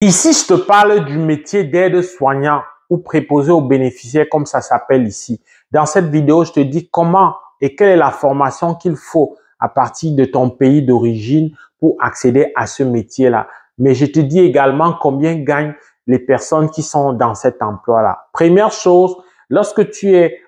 Ici, je te parle du métier d'aide-soignant ou préposé aux bénéficiaires, comme ça s'appelle ici. Dans cette vidéo, je te dis comment et quelle est la formation qu'il faut à partir de ton pays d'origine pour accéder à ce métier-là. Mais je te dis également combien gagnent les personnes qui sont dans cet emploi-là. Lorsque tu es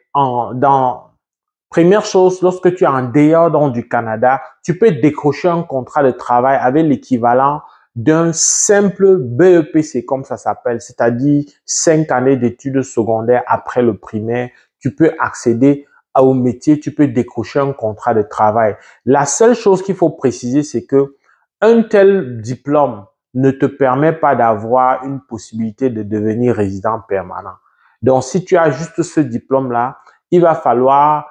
lorsque tu es en dehors donc, du Canada, tu peux décrocher un contrat de travail avec l'équivalent d'un simple BEPC, comme ça s'appelle, c'est-à-dire 5 années d'études secondaires après le primaire. Tu peux accéder au métier, tu peux décrocher un contrat de travail. La seule chose qu'il faut préciser, c'est que un tel diplôme ne te permet pas d'avoir une possibilité de devenir résident permanent. Donc, si tu as juste ce diplôme-là, il va falloir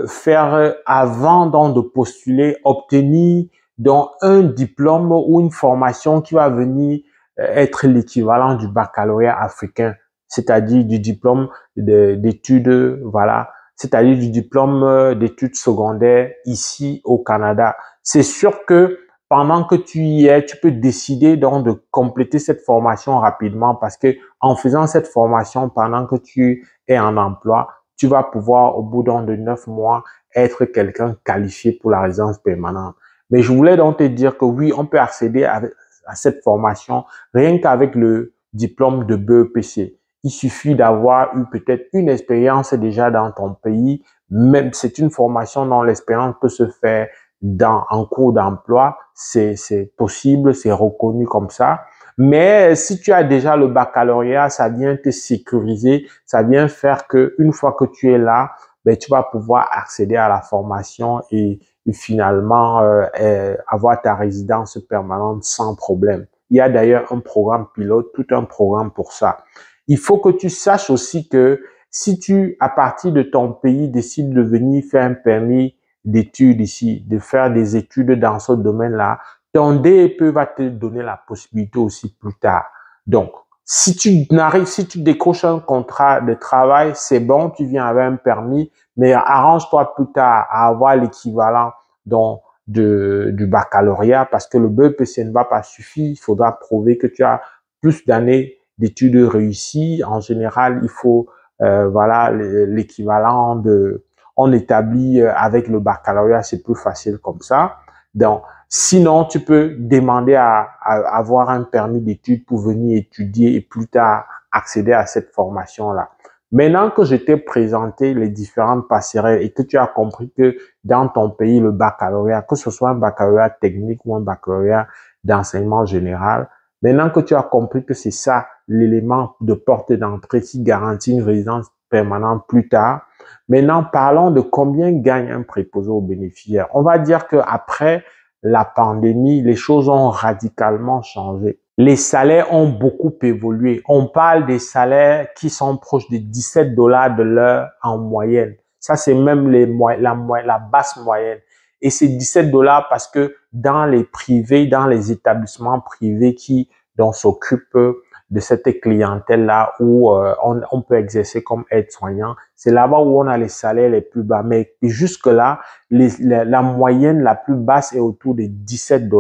faire avant donc de postuler, obtenir donc un diplôme ou une formation qui va venir être l'équivalent du baccalauréat africain, c'est-à-dire du diplôme d'études, voilà, c'est-à-dire du diplôme d'études secondaires ici au Canada. C'est sûr que pendant que tu y es, tu peux décider donc de compléter cette formation rapidement parce que en faisant cette formation pendant que tu es en emploi, tu vas pouvoir, au bout de 9 mois, être quelqu'un qualifié pour la résidence permanente. Mais je voulais donc te dire que oui, on peut accéder à cette formation rien qu'avec le diplôme de BEPC. Il suffit d'avoir eu peut-être une expérience déjà dans ton pays. Même c'est une formation dont l'expérience peut se faire en cours d'emploi. C'est possible, c'est reconnu comme ça. Mais si tu as déjà le baccalauréat, ça vient te sécuriser, ça vient faire que une fois que tu es là, ben, tu vas pouvoir accéder à la formation et finalement avoir ta résidence permanente sans problème. Il y a d'ailleurs un programme pilote, tout un programme pour ça. Il faut que tu saches aussi que si tu, à partir de ton pays, décides de venir faire un permis d'études ici, de faire des études dans ce domaine-là, ton DEP va te donner la possibilité aussi plus tard. Donc, si tu décroches un contrat de travail, c'est bon, tu viens avec un permis, mais arrange-toi plus tard à avoir l'équivalent du baccalauréat parce que le BEPC ne va pas suffire. Il faudra prouver que tu as plus d'années d'études réussies. En général, il faut voilà l'équivalent on établit avec le baccalauréat, c'est plus facile comme ça. Donc, sinon, tu peux demander à avoir un permis d'études pour venir étudier et plus tard accéder à cette formation-là. Maintenant que je t'ai présenté les différentes passerelles et que tu as compris que dans ton pays, le baccalauréat, que ce soit un baccalauréat technique ou un baccalauréat d'enseignement général, maintenant que tu as compris que c'est ça l'élément de porte d'entrée qui garantit une résidence permanente plus tard, maintenant parlons de combien gagne un préposé aux bénéficiaires. On va dire qu'après la pandémie, les choses ont radicalement changé. Les salaires ont beaucoup évolué. On parle des salaires qui sont proches de 17 $ de l'heure en moyenne. Ça, c'est même la basse moyenne. Et c'est 17 $ parce que dans les privés, dans les établissements privés dont s'occupent de cette clientèle-là où on peut exercer comme aide-soignant, c'est là-bas où on a les salaires les plus bas. Mais jusque-là, la moyenne la plus basse est autour de 17 $.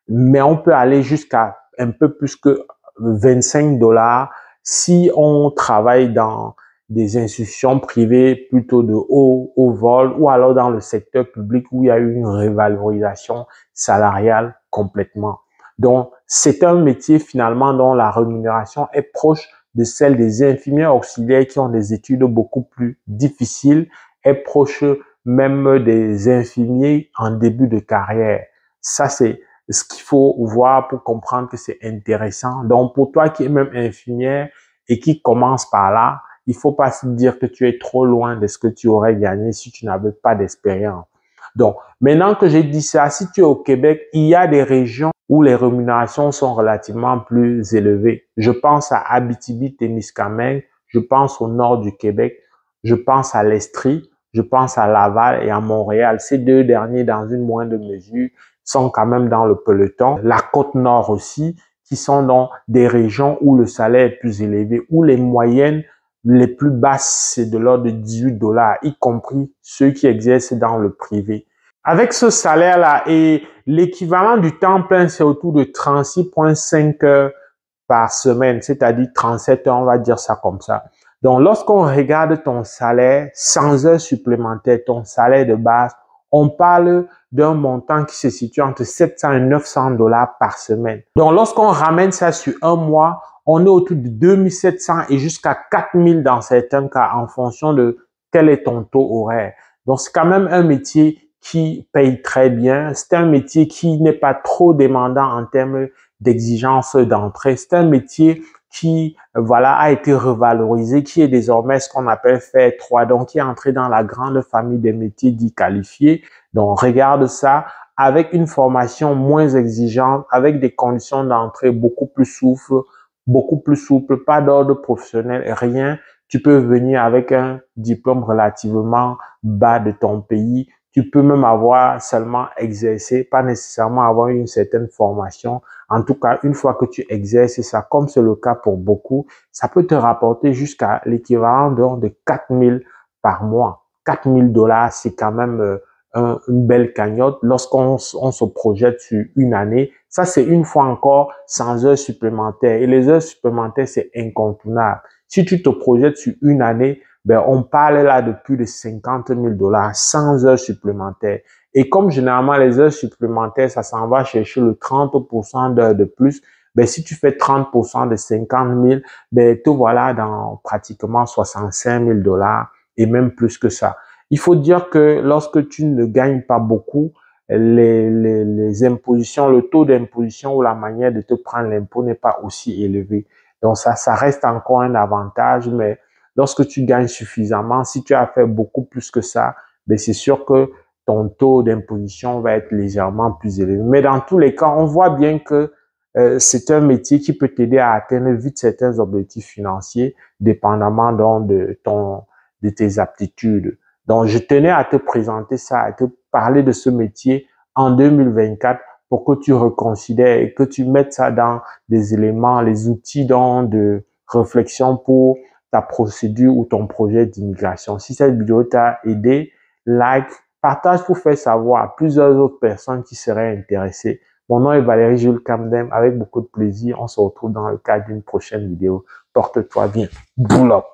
Mais on peut aller jusqu'à un peu plus que 25 $ si on travaille dans des institutions privées plutôt de haut vol ou alors dans le secteur public où il y a eu une révalorisation salariale complètement. Donc, c'est un métier finalement dont la rémunération est proche de celle des infirmières auxiliaires qui ont des études beaucoup plus difficiles, est proche même des infirmiers en début de carrière. Ça, c'est ce qu'il faut voir pour comprendre que c'est intéressant. Donc, pour toi qui es même infirmière et qui commence par là, il faut pas se dire que tu es trop loin de ce que tu aurais gagné si tu n'avais pas d'expérience. Donc, maintenant que j'ai dit ça, si tu es au Québec, il y a des régions où les rémunérations sont relativement plus élevées. Je pense à Abitibi-Témiscamingue, je pense au nord du Québec, je pense à l'Estrie, je pense à Laval et à Montréal. Ces deux derniers, dans une moindre mesure, sont quand même dans le peloton. La Côte-Nord aussi, qui sont dans des régions où le salaire est plus élevé, où les moyennes les plus basses, c'est de l'ordre de 18 $, y compris ceux qui exercent dans le privé. Avec ce salaire-là et l'équivalent du temps plein, c'est autour de 36,5 heures par semaine, c'est-à-dire 37 heures, on va dire ça comme ça. Donc, lorsqu'on regarde ton salaire sans heures supplémentaires, ton salaire de base, on parle d'un montant qui se situe entre 700 et 900 dollars par semaine. Donc, lorsqu'on ramène ça sur un mois, on est autour de 2700 et jusqu'à 4000 dans certains cas en fonction de quel est ton taux horaire. Donc, c'est quand même un métier qui paye très bien. C'est un métier qui n'est pas trop demandant en termes d'exigence d'entrée. C'est un métier qui, voilà, a été revalorisé, qui est désormais ce qu'on appelle faire 3, donc qui est entré dans la grande famille des métiers dits qualifiés. Donc, regarde ça avec une formation moins exigeante, avec des conditions d'entrée beaucoup plus souples, pas d'ordre professionnel, rien. Tu peux venir avec un diplôme relativement bas de ton pays. Tu peux même avoir seulement exercé, pas nécessairement avoir une certaine formation. En tout cas, une fois que tu exerces ça, comme c'est le cas pour beaucoup, ça peut te rapporter jusqu'à l'équivalent de 4000 par mois. 4000 dollars, c'est quand même une belle cagnotte lorsqu'on se projette sur une année. Ça, c'est une fois encore sans heures supplémentaires. Et les heures supplémentaires, c'est incontournable. Si tu te projettes sur une année, ben, on parle là de plus de 50 000 dollars sans heures supplémentaires. Et comme généralement les heures supplémentaires, ça s'en va chercher le 30% d'heures de plus, ben, si tu fais 30% de 50 000, ben, te voilà dans pratiquement 65 000 dollars et même plus que ça. Il faut dire que lorsque tu ne gagnes pas beaucoup, les impositions, le taux d'imposition ou la manière de te prendre l'impôt n'est pas aussi élevé. Donc ça reste encore un avantage, mais lorsque tu gagnes suffisamment, si tu as fait beaucoup plus que ça, ben c'est sûr que ton taux d'imposition va être légèrement plus élevé. Mais dans tous les cas, on voit bien que c'est un métier qui peut t'aider à atteindre vite certains objectifs financiers, dépendamment donc de tes aptitudes. Donc, je tenais à te présenter ça, à te parler de ce métier en 2024 pour que tu reconsidères et que tu mettes ça dans des éléments, les outils de réflexion pour ta procédure ou ton projet d'immigration. Si cette vidéo t'a aidé, like, partage pour faire savoir à plusieurs autres personnes qui seraient intéressées. Mon nom est Valérie Jules Camden. Avec beaucoup de plaisir, on se retrouve dans le cadre d'une prochaine vidéo. Porte-toi bien. Boule up.